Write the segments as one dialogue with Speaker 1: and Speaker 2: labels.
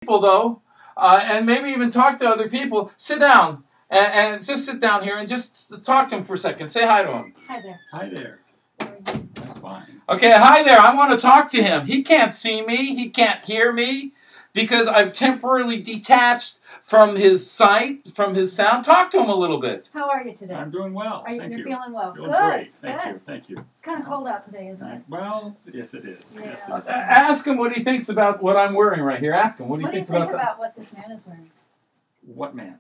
Speaker 1: people, though, and maybe even talk to other people. Sit down and just sit down here and just talk to him for a second. Say hi to him.
Speaker 2: Hi there.
Speaker 3: Hi there. That's fine.
Speaker 1: Okay, hi there. I want to talk to him. He can't see me. He can't hear me because I've temporarily detached from his sight, from his sound. Talk to him a little bit.
Speaker 2: How are you today?
Speaker 3: I'm doing well.
Speaker 2: Are you,
Speaker 3: Thank
Speaker 2: you're
Speaker 3: you.
Speaker 2: feeling well?
Speaker 3: Feeling
Speaker 2: Good.
Speaker 3: great. Thank
Speaker 2: Good.
Speaker 3: you. Thank you.
Speaker 2: It's kind of cold out today, isn't it?
Speaker 3: Well, yes it is.
Speaker 2: Yeah.
Speaker 3: Yes it is.
Speaker 1: Ask him what he thinks about what I'm wearing right here. Ask him what he
Speaker 2: What do you
Speaker 1: thinks
Speaker 2: think
Speaker 1: about
Speaker 2: about what this man is wearing?
Speaker 3: What man?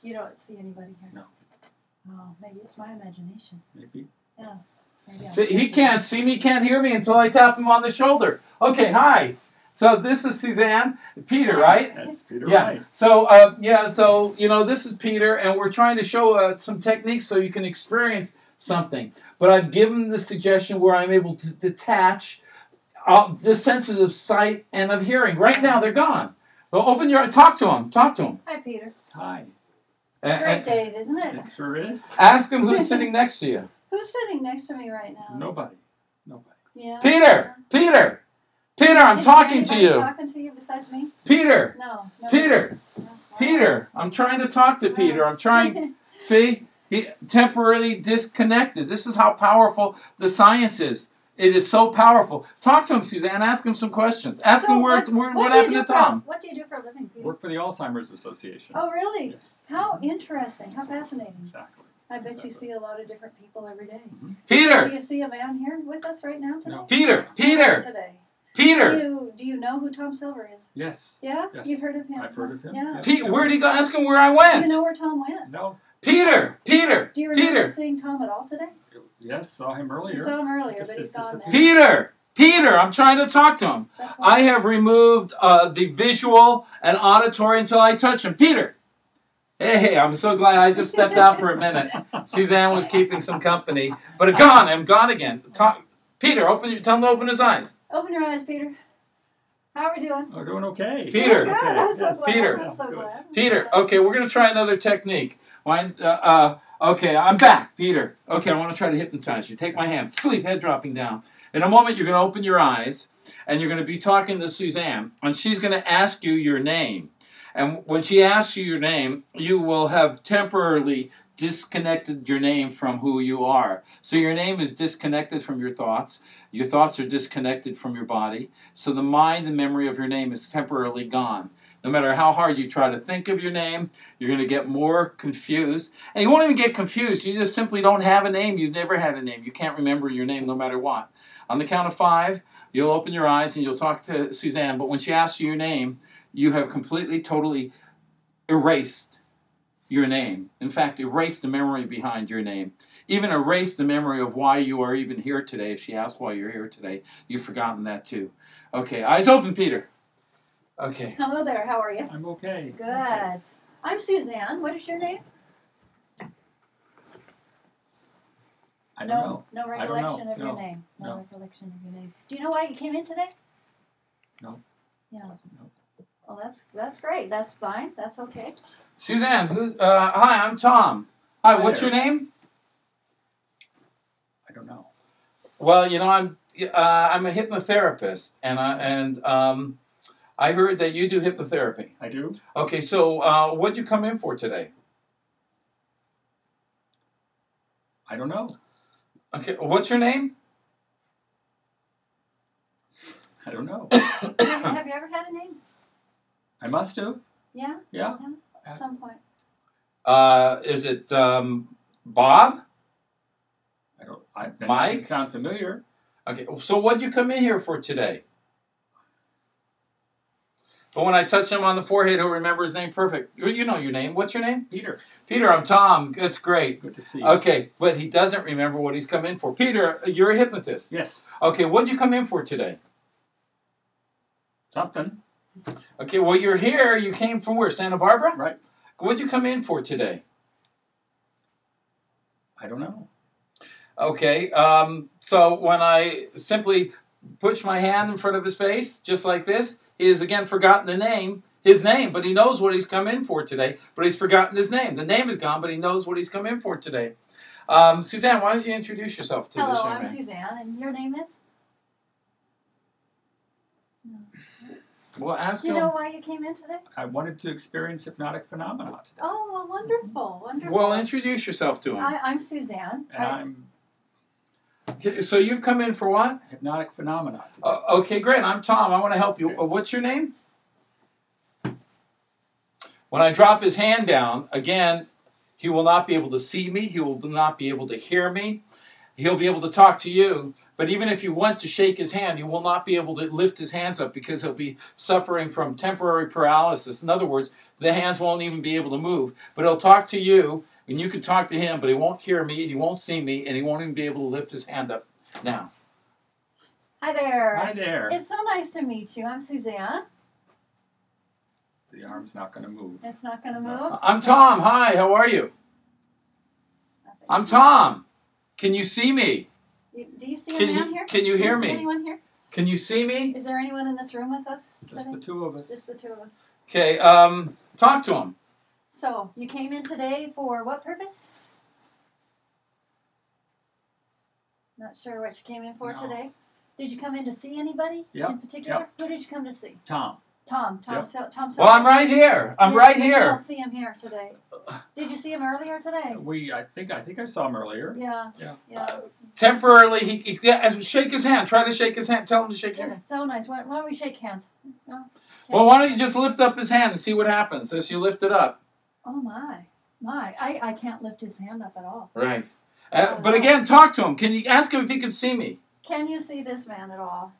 Speaker 2: You don't see anybody here?
Speaker 3: No.
Speaker 2: Oh, maybe it's my imagination.
Speaker 3: Maybe.
Speaker 2: Yeah. Maybe
Speaker 1: See, he can't see me, can't hear me until I tap him on the shoulder. Okay, hi. So this is Suzanne, Peter, right?
Speaker 3: That's Peter
Speaker 1: Yeah.
Speaker 3: Wright.
Speaker 1: So so this is Peter, and we're trying to show some techniques so you can experience something. But I've given the suggestion where I'm able to detach the senses of sight and of hearing. Right now, they're gone. Well, open your talk to him. Talk to him.
Speaker 2: Hi, Peter.
Speaker 3: Hi.
Speaker 2: It's a great day, isn't it?
Speaker 3: It sure is.
Speaker 1: Ask him who's sitting next to you.
Speaker 2: Who's sitting next to me right now?
Speaker 3: Nobody. Nobody.
Speaker 2: Yeah.
Speaker 1: Peter. Peter. Peter, I'm
Speaker 2: Is
Speaker 1: talking to
Speaker 2: anybody
Speaker 1: you.
Speaker 2: talking to you besides me?
Speaker 1: Peter.
Speaker 2: No.
Speaker 1: Peter. Peter. I'm trying to talk to Peter. I'm trying. See? He temporarily disconnected. This is how powerful the science is. It is so powerful. Talk to him, Suzanne. Ask him some questions. Ask him what happened to Tom.
Speaker 2: What do you do for a living, Peter?
Speaker 3: Work for the Alzheimer's Association.
Speaker 2: Oh, really?
Speaker 3: Yes.
Speaker 2: How interesting. How fascinating.
Speaker 3: Exactly.
Speaker 2: I bet you see a lot of different people every day.
Speaker 3: Mm-hmm.
Speaker 2: Do
Speaker 1: Peter.
Speaker 2: you see a man here with us right now today?
Speaker 3: No.
Speaker 1: Peter. Peter.
Speaker 2: Today.
Speaker 1: Peter.
Speaker 2: Do you know who Tom Silver is?
Speaker 3: Yes.
Speaker 2: Yeah?
Speaker 3: Yes.
Speaker 2: You've heard of him?
Speaker 3: I've heard of him.
Speaker 2: Yeah.
Speaker 3: Yes.
Speaker 1: Where'd he go? Ask him where I
Speaker 2: Do
Speaker 1: went.
Speaker 2: you know where Tom went?
Speaker 3: No.
Speaker 1: Peter. Peter.
Speaker 2: Do you remember
Speaker 1: Peter.
Speaker 2: seeing Tom at all today?
Speaker 3: Yes, saw him earlier.
Speaker 2: You saw him earlier,
Speaker 3: Just
Speaker 2: but he's gone now.
Speaker 1: Peter. Peter. I'm trying to talk to him.
Speaker 2: That's
Speaker 1: I
Speaker 2: why.
Speaker 1: have removed the visual and auditory until I touch him. Peter. Hey, I'm so glad I just stepped out for a minute. Suzanne was keeping some company. But I'm gone again. Peter, tell him to open his eyes.
Speaker 2: Open your eyes, Peter. How are we doing?
Speaker 3: We're doing okay.
Speaker 1: Peter.
Speaker 2: Oh, good. I'm so glad.
Speaker 1: Peter.
Speaker 2: I'm so glad.
Speaker 1: Peter, okay, we're going to try another technique. Okay, I'm back, Peter. Okay, I want to try to hypnotize you. Take my hand. Sleep, head dropping down. In a moment, you're going to open your eyes, and you're going to be talking to Suzanne, and she's going to ask you your name. And when she asks you your name, you will have temporarily disconnected your name from who you are. So your name is disconnected from your thoughts. Your thoughts are disconnected from your body. So the mind and memory of your name is temporarily gone. No matter how hard you try to think of your name, you're going to get more confused. And you won't even get confused. You just simply don't have a name. You've never had a name. You can't remember your name no matter what. On the count of 5, you'll open your eyes and you'll talk to Suzanne. But when she asks you your name, you have completely, totally erased your name. In fact, erase the memory behind your name. Even erase the memory of why you are even here today. If she asks why you're here today, you've forgotten that too. Okay, eyes open, Peter. Okay.
Speaker 2: Hello there. How are you?
Speaker 3: I'm okay.
Speaker 2: Good.
Speaker 3: Okay.
Speaker 2: I'm Suzanne. What is your name?
Speaker 3: I don't know.
Speaker 2: No
Speaker 3: I don't know.
Speaker 2: recollection of your
Speaker 3: No.
Speaker 2: name. No
Speaker 3: No.
Speaker 2: recollection of your name. Do you know why you came in today?
Speaker 3: No.
Speaker 2: Yeah.
Speaker 3: No.
Speaker 2: Well, that's great. That's fine. That's okay.
Speaker 1: Suzanne, hi, I'm Tom. Hi,
Speaker 3: Hi
Speaker 1: what's
Speaker 3: there.
Speaker 1: your name?
Speaker 3: I don't know.
Speaker 1: Well, I'm a hypnotherapist, and I heard that you do hypnotherapy.
Speaker 3: I do?
Speaker 1: Okay, so what'd you come in for today?
Speaker 3: I don't know.
Speaker 1: Okay, what's your name?
Speaker 3: I don't know.
Speaker 2: Have you ever had a name?
Speaker 3: I must have.
Speaker 2: Yeah?
Speaker 3: Yeah.
Speaker 2: At some point.
Speaker 1: Is it Bob?
Speaker 3: That
Speaker 1: Mike?
Speaker 3: doesn't sound familiar.
Speaker 1: Okay, so what'd you come in here for today? But when I touch him on the forehead, he'll remember his name perfect. You know your name. What's your name?
Speaker 3: Peter.
Speaker 1: Peter, I'm Tom. That's great.
Speaker 3: Good to see you.
Speaker 1: Okay, but he doesn't remember what he's come in for. Peter, you're a hypnotist.
Speaker 3: Yes.
Speaker 1: Okay, what'd you come in for today?
Speaker 3: Something.
Speaker 1: Okay, well, you're here. You came from where? Santa Barbara?
Speaker 3: Right.
Speaker 1: What'd you come in for today?
Speaker 3: I don't know.
Speaker 1: Okay, so when I simply push my hand in front of his face, just like this, he has again forgotten his name, but he knows what he's come in for today, but he's forgotten his name. The name is gone, but he knows what he's come in for today. Suzanne, why don't you introduce yourself to this
Speaker 2: Hello,
Speaker 1: young
Speaker 2: I'm
Speaker 1: man?
Speaker 2: Suzanne, and your name is?
Speaker 1: Well, ask
Speaker 2: Do you
Speaker 1: him.
Speaker 2: know why you came in today?
Speaker 3: I wanted to experience hypnotic phenomena today.
Speaker 2: Oh, well, wonderful, wonderful.
Speaker 1: Well, introduce yourself to him.
Speaker 2: I'm Suzanne.
Speaker 3: And I'm
Speaker 1: So you've come in for what?
Speaker 3: hypnotic phenomena today.
Speaker 1: Okay, great. I'm Tom. I want to help you. What's your name? When I drop his hand down, again, he will not be able to see me. He will not be able to hear me. He'll be able to talk to you. But even if you went to shake his hand, you will not be able to lift his hands up because he'll be suffering from temporary paralysis. In other words, the hands won't even be able to move. But he'll talk to you, and you can talk to him, but he won't hear me, and he won't see me, and he won't even be able to lift his hand up now.
Speaker 2: Hi there.
Speaker 3: Hi there.
Speaker 2: It's so nice to meet you. I'm Suzanne.
Speaker 3: The arm's not going to move.
Speaker 2: It's not going to move.
Speaker 1: I'm Tom. Hi, how are you? I'm Tom. Can you see me?
Speaker 2: Do you see a man here?
Speaker 1: Can you hear
Speaker 2: Do you
Speaker 1: me?
Speaker 2: see anyone here?
Speaker 1: Can you see me?
Speaker 2: Is there anyone in this room with us
Speaker 3: Just
Speaker 2: today?
Speaker 3: the two of us.
Speaker 2: Just the two of us.
Speaker 1: Okay, talk to him.
Speaker 2: So, you came in today for what purpose? Not sure what you came in for
Speaker 3: No.
Speaker 2: today. Did you come in to see anybody in particular?
Speaker 3: Yep.
Speaker 2: Who did you come to see?
Speaker 3: Tom.
Speaker 2: Tom.
Speaker 3: Yep.
Speaker 2: Tom.
Speaker 1: Well, I'm right here. I'm right
Speaker 2: You
Speaker 1: here.
Speaker 2: don't see him here today. Did you see him earlier today?
Speaker 3: I think I saw him earlier.
Speaker 2: Yeah.
Speaker 1: Temporarily, shake his hand. Try to shake his hand. Tell him to shake your hand.
Speaker 2: It's so nice. Why don't we shake hands? No? Okay.
Speaker 1: Well, why don't you just lift up his hand and see what happens as you lift it up?
Speaker 2: Oh my. I can't lift his hand up at all.
Speaker 1: Right. But again, talk to him. Can you ask him if he can see me?
Speaker 2: Can you see this man at all?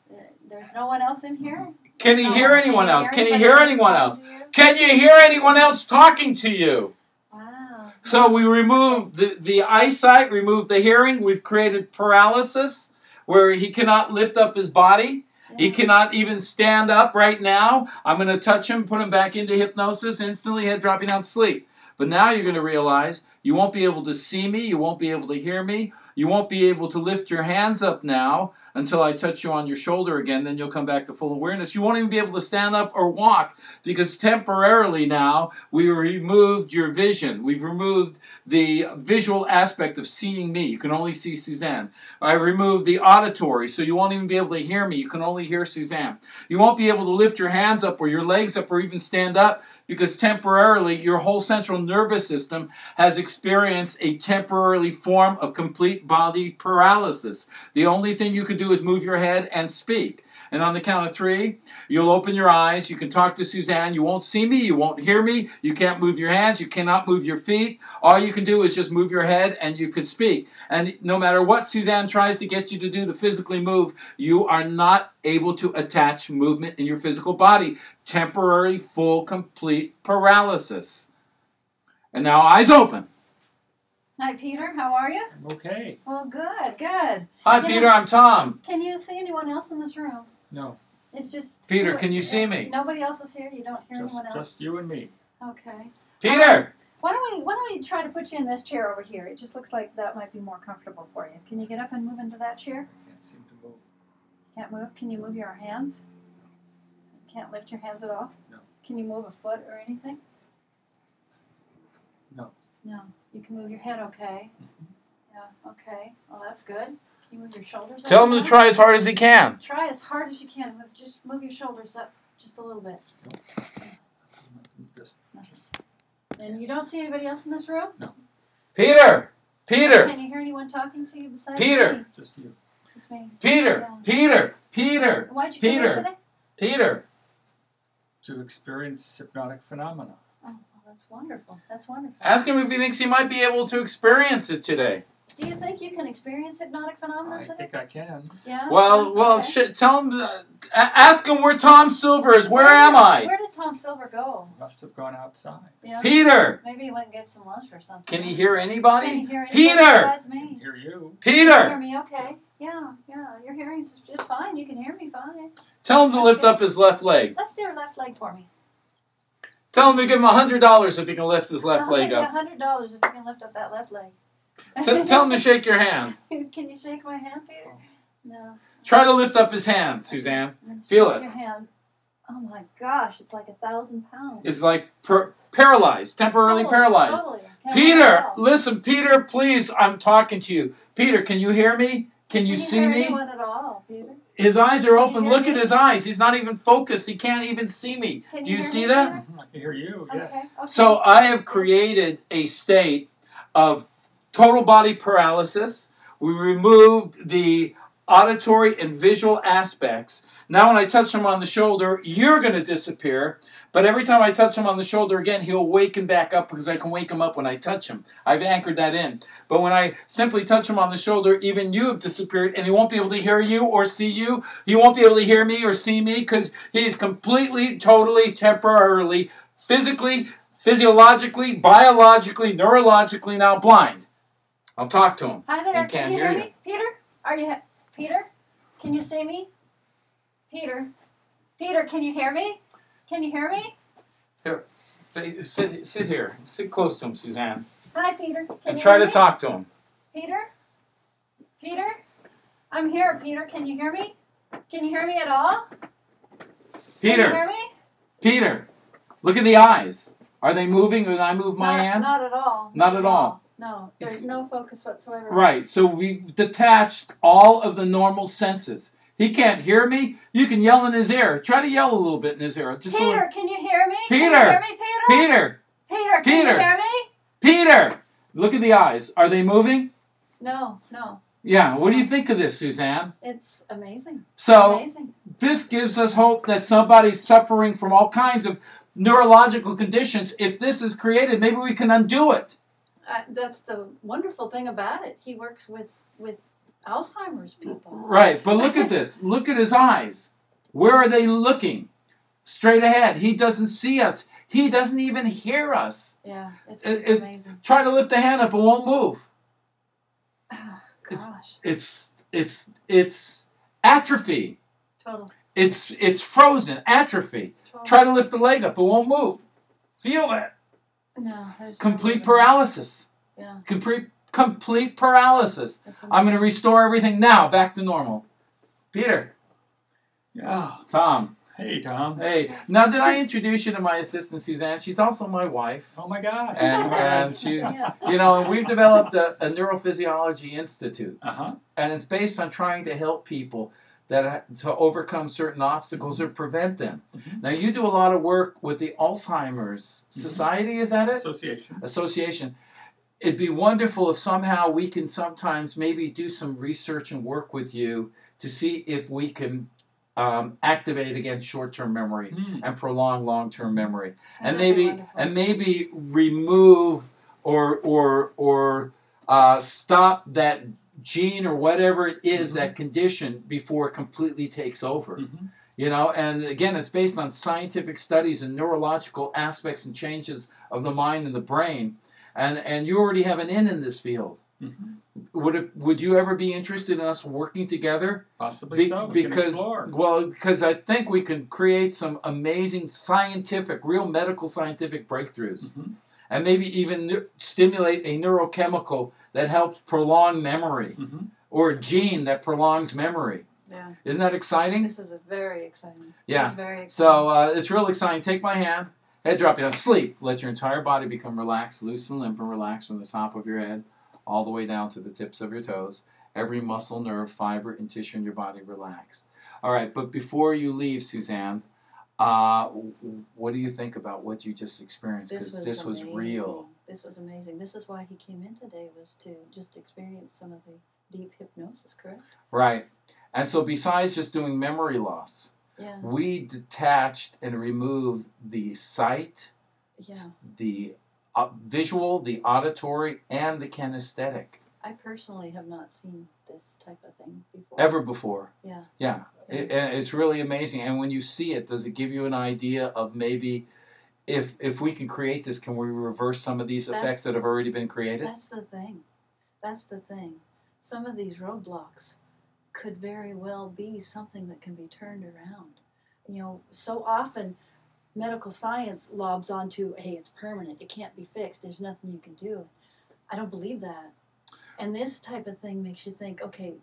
Speaker 2: There's no one else in here?
Speaker 1: Can he hear anyone else? Can he hear anyone else?
Speaker 2: talking to you?
Speaker 1: Can you hear anyone else talking to you?
Speaker 2: Wow.
Speaker 1: So we remove the eyesight, remove the hearing. We've created paralysis where he cannot lift up his body. He cannot even stand up right now. I'm going to touch him, put him back into hypnosis, instantly head dropping out sleep. But now you're going to realize you won't be able to see me. You won't be able to hear me. You won't be able to lift your hands up now until I touch you on your shoulder again. Then you'll come back to full awareness. You won't even be able to stand up or walk because temporarily now we removed your vision. We've removed the visual aspect of seeing me. You can only see Suzanne. I removed the auditory, so you won't even be able to hear me. You can only hear Suzanne. You won't be able to lift your hands up or your legs up or even stand up because temporarily your whole central nervous system has experienced a temporary form of complete body paralysis. The only thing you can do is move your head and speak. And on the count of 3, you'll open your eyes. You can talk to Suzanne. You won't see me. You won't hear me. You can't move your hands. You cannot move your feet. All you can do is just move your head and you can speak. And no matter what Suzanne tries to get you to do to physically move, you are not able to attach movement in your physical body. Temporary, full, complete paralysis. And now eyes open.
Speaker 2: Hi, Peter. How are you?
Speaker 3: I'm okay.
Speaker 2: Well, good.
Speaker 1: Hi, Peter. I'm Tom.
Speaker 2: Can you see anyone else in this room?
Speaker 3: No.
Speaker 2: It's just...
Speaker 1: Peter, can you see me?
Speaker 2: Nobody else is here? You don't hear anyone else?
Speaker 3: Just you and me.
Speaker 2: Okay.
Speaker 1: Peter!
Speaker 2: Why don't we try to put you in this chair over here? It just looks like that might be more comfortable for you. Can you get up and move into that chair?
Speaker 3: Can't seem to move.
Speaker 2: Can't move? Can you move your hands? Can't lift your hands at all?
Speaker 3: No.
Speaker 2: Can you move a foot or anything?
Speaker 3: No.
Speaker 2: No. You can move your head okay? Yeah, okay. Well, that's good. Can you move your shoulders up?
Speaker 1: Tell him to try as hard as he can.
Speaker 2: Try as hard as you can. Just move your shoulders up just a little bit.
Speaker 3: Just.
Speaker 2: And you don't see anybody else in this room?
Speaker 3: No.
Speaker 1: Peter! Peter!
Speaker 2: Can you hear anyone talking to you besides
Speaker 1: Peter!
Speaker 2: me?
Speaker 3: Just you.
Speaker 2: Just me.
Speaker 1: Peter!
Speaker 2: Yeah.
Speaker 1: Peter! Peter!
Speaker 2: Why'd you come
Speaker 1: Peter.
Speaker 2: in today?
Speaker 1: Peter!
Speaker 3: To experience hypnotic phenomena.
Speaker 2: Oh, well, that's wonderful. That's wonderful.
Speaker 1: Ask him if he thinks he might be able to experience it today.
Speaker 2: Do you think you can experience hypnotic phenomena
Speaker 3: I
Speaker 2: today?
Speaker 3: think I can.
Speaker 2: Yeah?
Speaker 1: Well,
Speaker 2: Okay.
Speaker 1: tell him, ask him where Tom Silver is. Where am I?
Speaker 2: Where did Tom Silver go?
Speaker 3: Must have gone outside.
Speaker 2: Yeah.
Speaker 1: Peter!
Speaker 2: Maybe he went and get some lunch or something.
Speaker 1: Can he hear anybody?
Speaker 2: Can he hear anybody
Speaker 1: Peter!
Speaker 2: besides
Speaker 3: I
Speaker 2: me?
Speaker 3: can hear you.
Speaker 2: Can you hear
Speaker 1: Peter!
Speaker 2: me okay? Yeah. Your hearing's just fine. You can hear me fine.
Speaker 1: Tell him to lift up his left leg.
Speaker 2: Lift your left leg for me.
Speaker 1: Tell him to give him $100 if he can lift his left
Speaker 2: I'll
Speaker 1: leg
Speaker 2: give
Speaker 1: up.
Speaker 2: you $100 if you can lift up that left leg.
Speaker 1: Tell him to shake your hand.
Speaker 2: Can you shake my hand, Peter? No.
Speaker 1: Try to lift up his hand, Suzanne. Feel it.
Speaker 2: Your hand. Oh my gosh, it's like 1,000 pounds.
Speaker 1: It's like paralyzed, temporarily paralyzed.
Speaker 2: Totally. Can't
Speaker 1: Peter,
Speaker 2: move at all.
Speaker 1: listen, Peter, please, I'm talking to you. Peter, can you hear me? Can you see
Speaker 2: hear
Speaker 1: me?
Speaker 2: anyone at all, Peter?
Speaker 1: His eyes are
Speaker 2: Can you
Speaker 1: open.
Speaker 2: hear
Speaker 1: Look
Speaker 2: me?
Speaker 1: at his eyes. He's not even focused. He can't even see me.
Speaker 2: Can
Speaker 1: Do you
Speaker 2: hear
Speaker 1: see
Speaker 2: me,
Speaker 1: that?
Speaker 2: Peter?
Speaker 3: I can hear you,
Speaker 2: Okay.
Speaker 3: yes.
Speaker 2: Okay.
Speaker 1: So I have created a state of total body paralysis. We removed the auditory and visual aspects. Now when I touch him on the shoulder, you're going to disappear. But every time I touch him on the shoulder again, he'll waken back up because I can wake him up when I touch him. I've anchored that in. But when I simply touch him on the shoulder, even you have disappeared, and he won't be able to hear you or see you. He won't be able to hear me or see me because he's completely, totally, temporarily, physically, physiologically, biologically, neurologically now blind. I'll talk to him.
Speaker 2: Hi there.
Speaker 1: He
Speaker 2: Can
Speaker 1: can't
Speaker 2: you
Speaker 1: hear
Speaker 2: hear
Speaker 1: you.
Speaker 2: me, Peter? Are you Peter? Can you see me? Peter. Peter, can you hear me? Can you hear me?
Speaker 1: Here, sit here. Sit close to him, Suzanne.
Speaker 2: Hi, Peter. Can
Speaker 1: And
Speaker 2: you
Speaker 1: try
Speaker 2: hear
Speaker 1: to
Speaker 2: me?
Speaker 1: talk to him.
Speaker 2: Peter? Peter? I'm here, Peter. Can you hear me? Can you hear me at all? Can you
Speaker 1: Peter,
Speaker 2: hear me?
Speaker 1: Peter, look at the eyes. Are they moving when I move my hands?
Speaker 2: Not at all.
Speaker 1: Not at all.
Speaker 2: No, there's no focus whatsoever.
Speaker 1: Right, so we've detached all of the normal senses. He can't hear me. You can yell in his ear. Try to yell a little bit in his ear. Just a
Speaker 2: Peter,
Speaker 1: little.
Speaker 2: can you hear me?
Speaker 1: Peter!
Speaker 2: Can you hear me, Peter?
Speaker 1: Peter!
Speaker 2: Peter, can
Speaker 1: Peter!
Speaker 2: you hear me?
Speaker 1: Peter! Look at the eyes. Are they moving?
Speaker 2: No.
Speaker 1: Yeah, what do you think of this, Suzanne?
Speaker 2: It's amazing.
Speaker 1: So,
Speaker 2: Amazing.
Speaker 1: this gives us hope that somebody's suffering from all kinds of neurological conditions. If this is created, maybe we can undo it.
Speaker 2: That's the wonderful thing about it. He works with Alzheimer's people.
Speaker 1: Right, but look at this. Look at his eyes. Where are they looking? Straight ahead. He doesn't see us. He doesn't even hear us.
Speaker 2: Yeah, it's
Speaker 1: Uh,
Speaker 2: amazing.
Speaker 1: Try to lift the hand up, it won't move.
Speaker 2: Oh, gosh,
Speaker 1: It's atrophy.
Speaker 2: total.
Speaker 1: It's frozen. Atrophy. Try to lift the leg up, it won't move. Feel that.
Speaker 2: No, there's
Speaker 1: Complete paralysis.
Speaker 2: Yeah.
Speaker 1: Complete paralysis. I'm going to restore everything now back to normal. Peter.
Speaker 3: Yeah.
Speaker 1: Tom.
Speaker 3: Hey, Tom.
Speaker 1: Hey. Now, did I introduce you to my assistant, Suzanne? She's also my wife.
Speaker 3: Oh, my gosh.
Speaker 1: And she's,
Speaker 2: Yeah.
Speaker 1: and we've developed a neurophysiology institute.
Speaker 3: Uh-huh.
Speaker 1: And it's based on trying to help people to overcome certain obstacles or prevent them.
Speaker 3: Mm-hmm.
Speaker 1: Now, you do a lot of work with the Alzheimer's Society, is that it? Association. It'd be wonderful if somehow we can sometimes maybe do some research and work with you to see if we can activate against short-term memory and prolong long-term memory, and maybe remove or stop that gene or whatever it is, that condition, before it completely takes over. And again, it's based on scientific studies and neurological aspects and changes of the mind and the brain, and you already have an in this field. Would you ever be interested in us working together?
Speaker 3: Possibly so. We can explore.
Speaker 1: Because I think we can create some amazing scientific, real medical scientific breakthroughs, and maybe even stimulate a neurochemical that helps prolong memory, or a gene that prolongs memory.
Speaker 2: Yeah.
Speaker 1: Isn't that exciting?
Speaker 2: This is very exciting.
Speaker 1: Yeah.
Speaker 2: This is very exciting.
Speaker 1: So it's real exciting. Take my hand. Head drop down. Sleep. Let your entire body become relaxed, loose and limp, and relaxed from the top of your head all the way down to the tips of your toes. Every muscle, nerve, fiber, and tissue in your body relaxed. All right, but before you leave, Suzanne, what do you think about what you just experienced? Because this was real.
Speaker 2: This was amazing. This is why he came in today, was to just experience some of the deep hypnosis, correct?
Speaker 1: Right. And so besides just doing memory loss, we detached and removed the sight, the visual, the auditory, and the kinesthetic.
Speaker 2: I personally have not seen this type of thing before.
Speaker 1: Ever before.
Speaker 2: Yeah.
Speaker 1: Yeah. It's really amazing. And when you see it, does it give you an idea of maybe if we can create this, can we reverse some of these effects that have already been created?
Speaker 2: That's the thing. That's the thing. Some of these roadblocks could very well be something that can be turned around. So often medical science lobs onto, hey, it's permanent, it can't be fixed, there's nothing you can do. I don't believe that. And this type of thing makes you think, okay,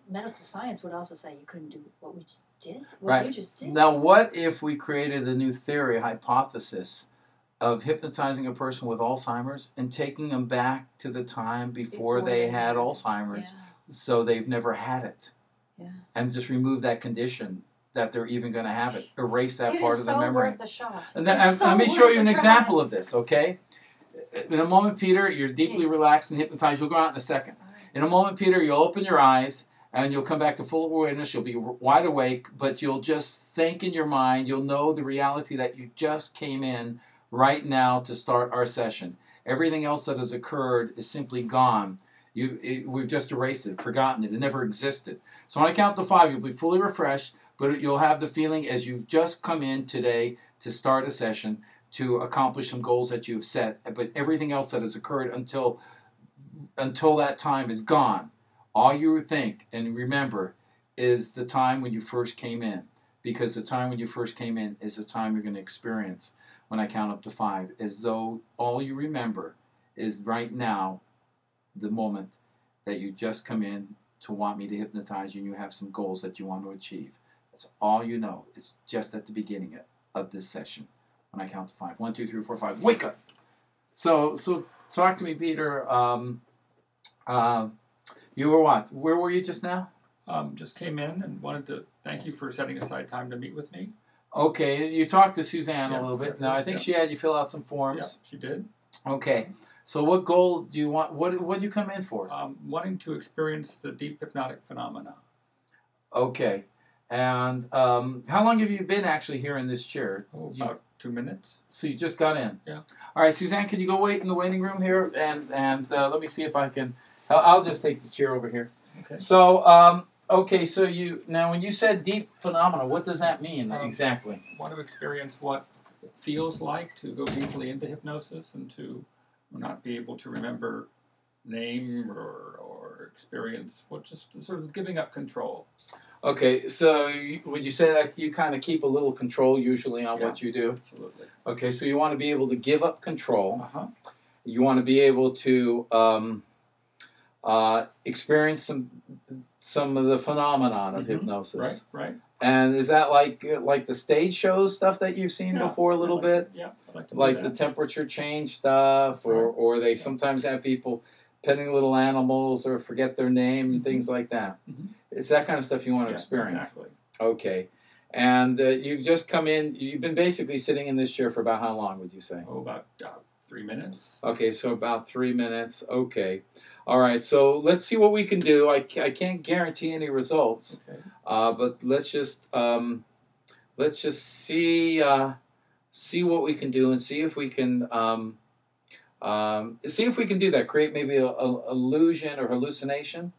Speaker 2: medical science would also say you couldn't do what we just did, what you just did.
Speaker 1: Now, what if we created a new theory, a hypothesis, of hypnotizing a person with Alzheimer's and taking them back to the time before they had Alzheimer's, so they've never had it?
Speaker 2: Yeah.
Speaker 1: and just remove that condition that they're even going to have it. Erase that
Speaker 2: It
Speaker 1: part
Speaker 2: is
Speaker 1: of the
Speaker 2: so
Speaker 1: memory.
Speaker 2: worth a shot.
Speaker 1: And
Speaker 2: It's so
Speaker 1: let me show
Speaker 2: worth
Speaker 1: you
Speaker 2: a
Speaker 1: an
Speaker 2: try.
Speaker 1: example of this, okay? In a moment, Peter, you're deeply relaxed and hypnotized. You'll go out in a second. In a moment, Peter, you'll open your eyes and you'll come back to full awareness. You'll be wide awake, but you'll just think in your mind. You'll know the reality that you just came in right now to start our session. Everything else that has occurred is simply gone. We've just erased it, forgotten it. It never existed. So when I count to 5, you'll be fully refreshed, but you'll have the feeling as you've just come in today to start a session to accomplish some goals that you've set. But everything else that has occurred until that time is gone. All you think and remember is the time when you first came in. Because the time when you first came in is the time you're going to experience when I count up to 5. As though all you remember is right now, the moment that you just come in to want me to hypnotize you and you have some goals that you want to achieve. That's all you know. It's just at the beginning of this session when I count to 5. 1, 2, 3, 4, 5. Wake up! So talk to me, Peter. You were what? Where were you just now?
Speaker 3: Just came in and wanted to thank you for setting aside time to meet with me.
Speaker 1: Okay, you talked to Suzanne a little bit. Now, I think
Speaker 3: yeah.
Speaker 1: she had you fill out some forms.
Speaker 3: Yeah, she did.
Speaker 1: Okay, so what goal do you want? What did you come in for?
Speaker 3: Wanting to experience the deep hypnotic phenomena.
Speaker 1: Okay, and how long have you been actually here in this chair?
Speaker 3: About 2 minutes.
Speaker 1: So you just got in?
Speaker 3: Yeah.
Speaker 1: All right, Suzanne, could you go wait in the waiting room here? And let me see if I can. I'll just take the chair over here.
Speaker 3: Okay.
Speaker 1: So, okay, so now when you said deep phenomena, what does that mean exactly?
Speaker 3: Want to experience what it feels like to go deeply into hypnosis and to not be able to remember name or experience, just sort of giving up control.
Speaker 1: Okay, so would you say that you kind of keep a little control usually on what you do?
Speaker 3: Absolutely.
Speaker 1: Okay, so you want to be able to give up control.
Speaker 3: Uh-huh.
Speaker 1: You want to be able to experience some of the phenomenon of hypnosis.
Speaker 3: Right.
Speaker 1: And is that like the stage shows stuff that you've seen before a little bit?
Speaker 3: Yeah, I like to do
Speaker 1: Like
Speaker 3: that.
Speaker 1: the temperature change stuff, or they sometimes have people petting little animals or forget their name and things like that. It's that kind of stuff you want to experience.
Speaker 3: Exactly.
Speaker 1: Okay. And you've just come in, you've been basically sitting in this chair for about how long, would you say?
Speaker 3: Oh, about 3 minutes.
Speaker 1: Okay, so about 3 minutes. Okay. All right, so let's see what we can do. I can't guarantee any results, but let's just see what we can do and see if we can do that. Create maybe a illusion or hallucination.